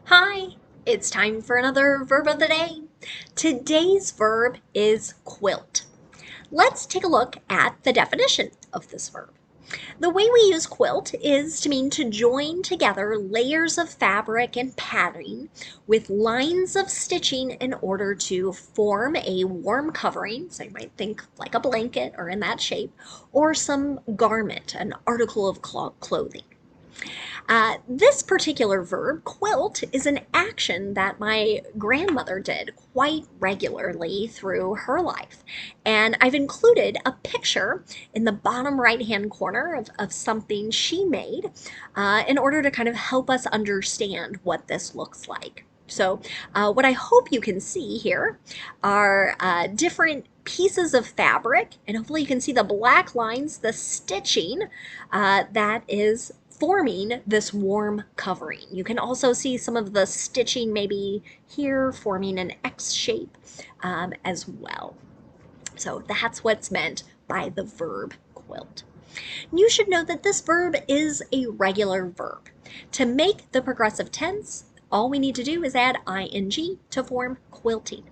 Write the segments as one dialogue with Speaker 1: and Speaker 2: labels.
Speaker 1: Hi, it's time for another verb of the day. Today's verb is quilt. Let's take a look at the definition of this verb. The way we use quilt is to mean to join together layers of fabric and padding with lines of stitching in order to form a warm covering. So you might think like a blanket or in that shape, or some garment, an article of clothing. This particular verb, quilt, is an action that my grandmother did quite regularly through her life. And I've included a picture in the bottom right hand corner of something she made in order to kind of help us understand what this looks like. So, what I hope you can see here are different pieces of fabric, and hopefully you can see the black lines, the stitching that is forming this warm covering. You can also see some of the stitching maybe here forming an X shape as well. So that's what's meant by the verb quilt. You should know that this verb is a regular verb. To make the progressive tense, all we need to do is add ing to form quilting.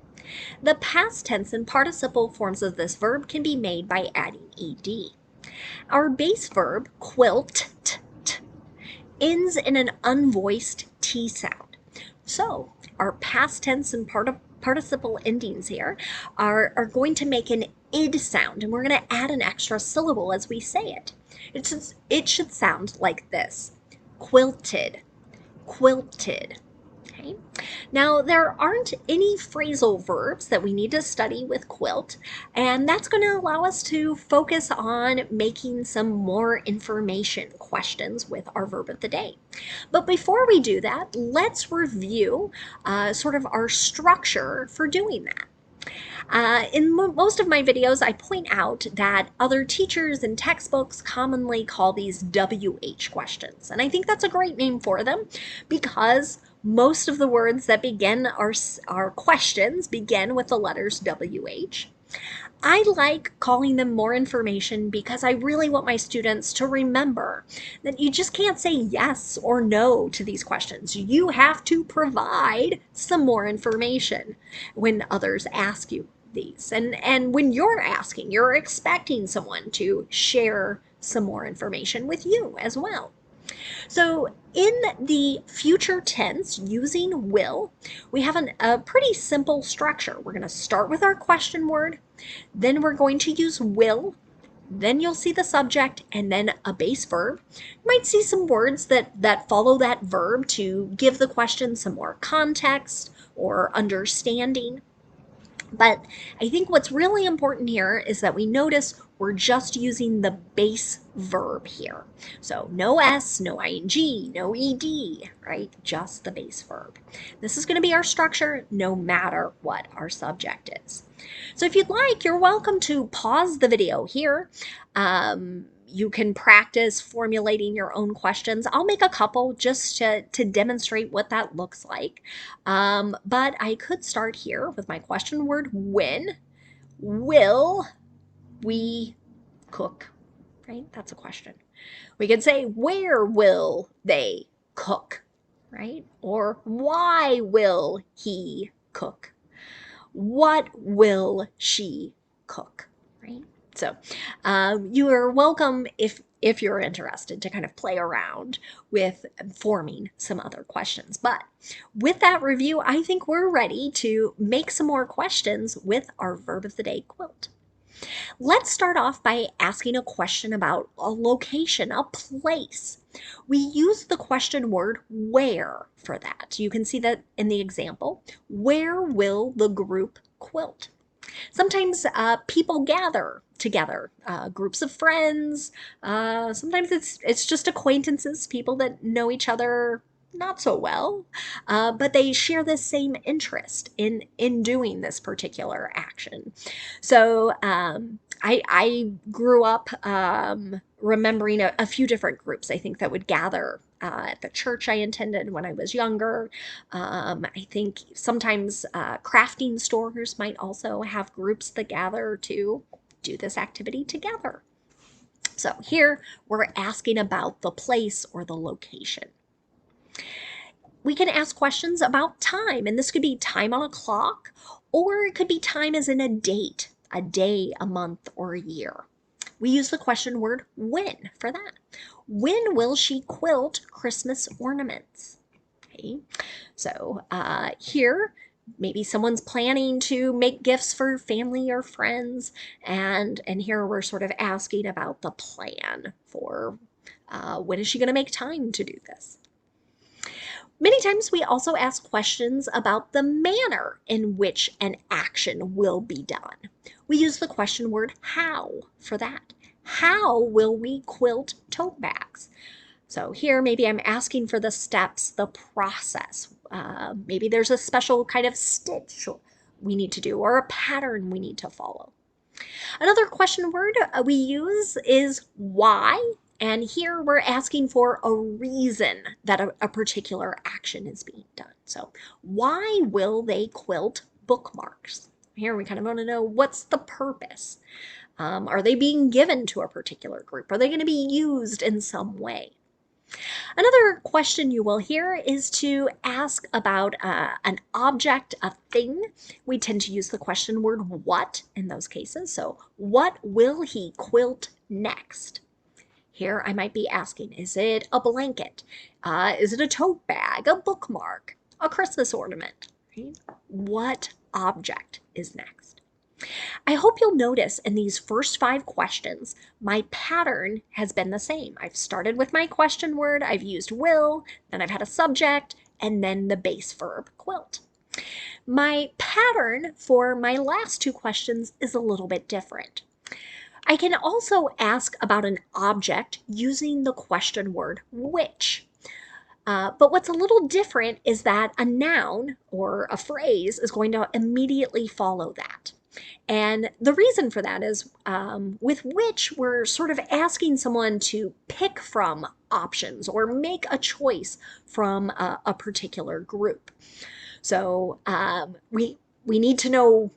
Speaker 1: The past tense and participle forms of this verb can be made by adding ed. Our base verb, quilt, ends in an unvoiced T sound. So our past tense and participle endings here are going to make an id sound, and we're going to add an extra syllable as we say it. It should sound like this: quilted, quilted. Okay. Now, there aren't any phrasal verbs that we need to study with quilt, and that's going to allow us to focus on making some more information questions with our verb of the day. But before we do that, let's review sort of our structure for doing that. In most of my videos, I point out that other teachers and textbooks commonly call these WH questions. And I think that's a great name for them because most of the words that begin our questions begin with the letters WH. I like calling them more information because I really want my students to remember that you just can't say yes or no to these questions. You have to provide some more information when others ask you these. And when you're asking, you're expecting someone to share some more information with you as well. So in the future tense using will, we have a pretty simple structure. We're going to start with our question word, then we're going to use will, then you'll see the subject, and then a base verb. You might see some words that follow that verb to give the question some more context or understanding. But I think what's really important here is that we notice we're just using the base verb here. So no S, no ing, no ed, right? Just the base verb. This is going to be our structure no matter what our subject is. So if you'd like, you're welcome to pause the video here. You can practice formulating your own questions. I'll make a couple just to demonstrate what that looks like. But I could start here with my question word, when will we cook? Right? That's a question. We could say, where will they cook? Right? Or why will he cook? What will she cook? Right? So you are welcome if you're interested to kind of play around with forming some other questions. But with that review, I think we're ready to make some more questions with our verb of the day quilt. Let's start off by asking a question about a location, a place. We use the question word where for that. You can see that in the example. Where will the group quilt? Sometimes people gather together, groups of friends. Sometimes it's just acquaintances, people that know each other not so well, but they share the same interest in doing this particular action. So I grew up remembering a few different groups, I think, that would gather at the church I attended when I was younger. I think sometimes crafting stores might also have groups that gather to do this activity together. So here we're asking about the place or the location. we can ask questions about time, and this could be time on a clock, or it could be time as in a date, a day, a month, or a year. We use the question word when for that. When will she quilt Christmas ornaments? Okay, so here, maybe someone's planning to make gifts for family or friends, and here we're sort of asking about the plan for when is she going to make time to do this. Many times we also ask questions about the manner in which an action will be done. We use the question word how for that. How will we quilt tote bags? So here, maybe I'm asking for the steps, the process. Maybe there's a special kind of stitch we need to do or a pattern we need to follow. Another question word we use is why. And here we're asking for a reason that a particular action is being done. So why will they quilt bookmarks? Here we kind of want to know what's the purpose. Are they being given to a particular group? Are they going to be used in some way? Another question you will hear is to ask about an object, a thing. We tend to use the question word what in those cases. So what will he quilt next? Here I might be asking, is it a blanket? Is it a tote bag, a bookmark, a Christmas ornament? Right? What object is next? I hope you'll notice in these first 5 questions, my pattern has been the same. I've started with my question word, I've used will, then I've had a subject, and then the base verb, quilt. My pattern for my last 2 questions is a little bit different. I can also ask about an object using the question word which. But what's a little different is that a noun or a phrase is going to immediately follow that. And the reason for that is with which we're sort of asking someone to pick from options or make a choice from a particular group. So we need to know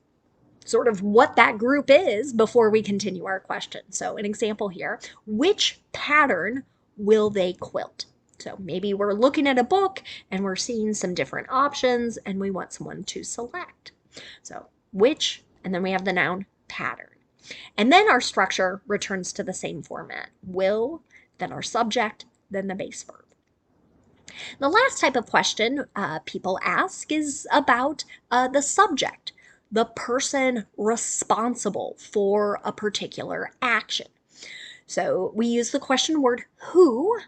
Speaker 1: sort of what that group is before we continue our question. So an example here, which pattern will they quilt? So maybe we're looking at a book and we're seeing some different options and we want someone to select. So which, and then we have the noun pattern. And then our structure returns to the same format. Will, then our subject, then the base verb. The last type of question people ask is about the subject, the person responsible for a particular action. So we use the question word who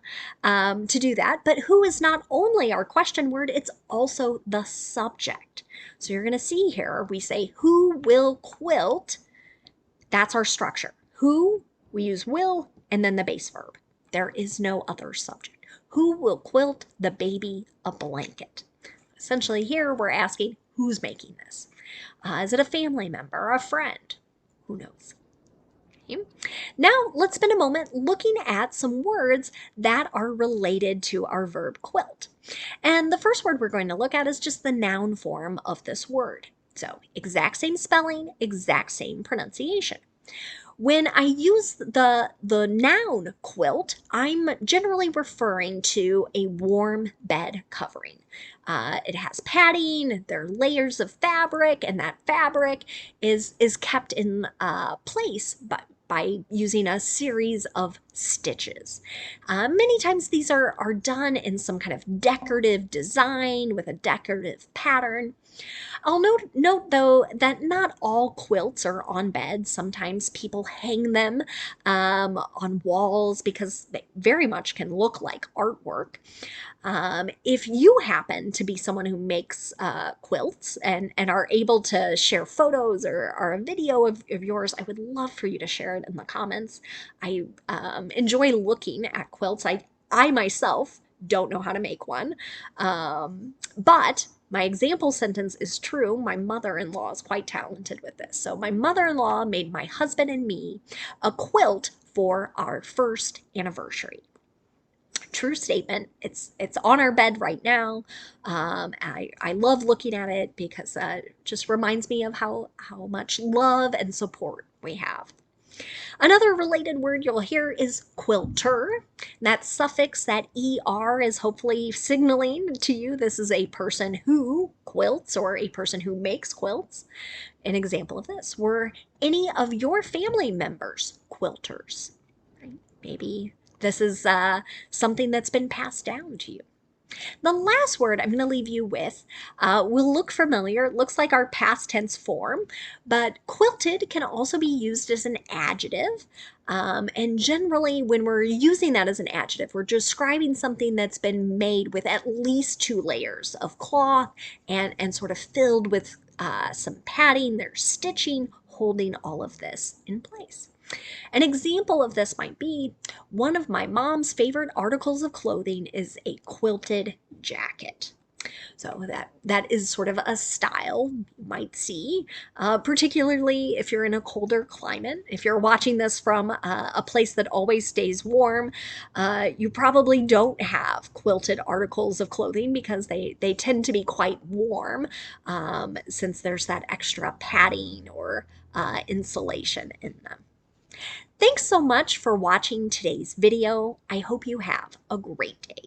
Speaker 1: to do that, but who is not only our question word, it's also the subject. So you're going to see here, we say who will quilt, that's our structure. Who, we use will, and then the base verb. There is no other subject. Who will quilt the baby a blanket? Essentially here we're asking who's making this. Is it a family member, a friend? Who knows? Okay. Now let's spend a moment looking at some words that are related to our verb quilt. And the first word we're going to look at is just the noun form of this word. So exact same spelling, exact same pronunciation. When I use the noun quilt, I'm generally referring to a warm bed covering. It has padding, there are layers of fabric, and that fabric is kept in place by using a series of stitches. Many times these are done in some kind of decorative design with a decorative pattern. I'll note though that not all quilts are on beds. Sometimes people hang them on walls because they very much can look like artwork. If you happen to be someone who makes quilts and are able to share photos or a video of yours, I would love for you to share it in the comments. I enjoy looking at quilts. I myself don't know how to make one, but my example sentence is true. My mother-in-law is quite talented with this. So my mother-in-law made my husband and me a quilt for our first anniversary. True statement. It's on our bed right now. I love looking at it because it just reminds me of how much love and support we have. Another related word you'll hear is quilter. That suffix, that er, is hopefully signaling to you this is a person who quilts or a person who makes quilts. An example of this: were any of your family members quilters? Maybe this is something that's been passed down to you. The last word I'm going to leave you with will look familiar. It looks like our past tense form, but quilted can also be used as an adjective. And generally, when we're using that as an adjective, we're describing something that's been made with at least 2 layers of cloth and sort of filled with some padding. There's stitching holding all of this in place. An example of this might be, one of my mom's favorite articles of clothing is a quilted jacket. So that is sort of a style you might see, particularly if you're in a colder climate. If you're watching this from a place that always stays warm, you probably don't have quilted articles of clothing because they tend to be quite warm, since there's that extra padding or insulation in them. Thanks so much for watching today's video. I hope you have a great day.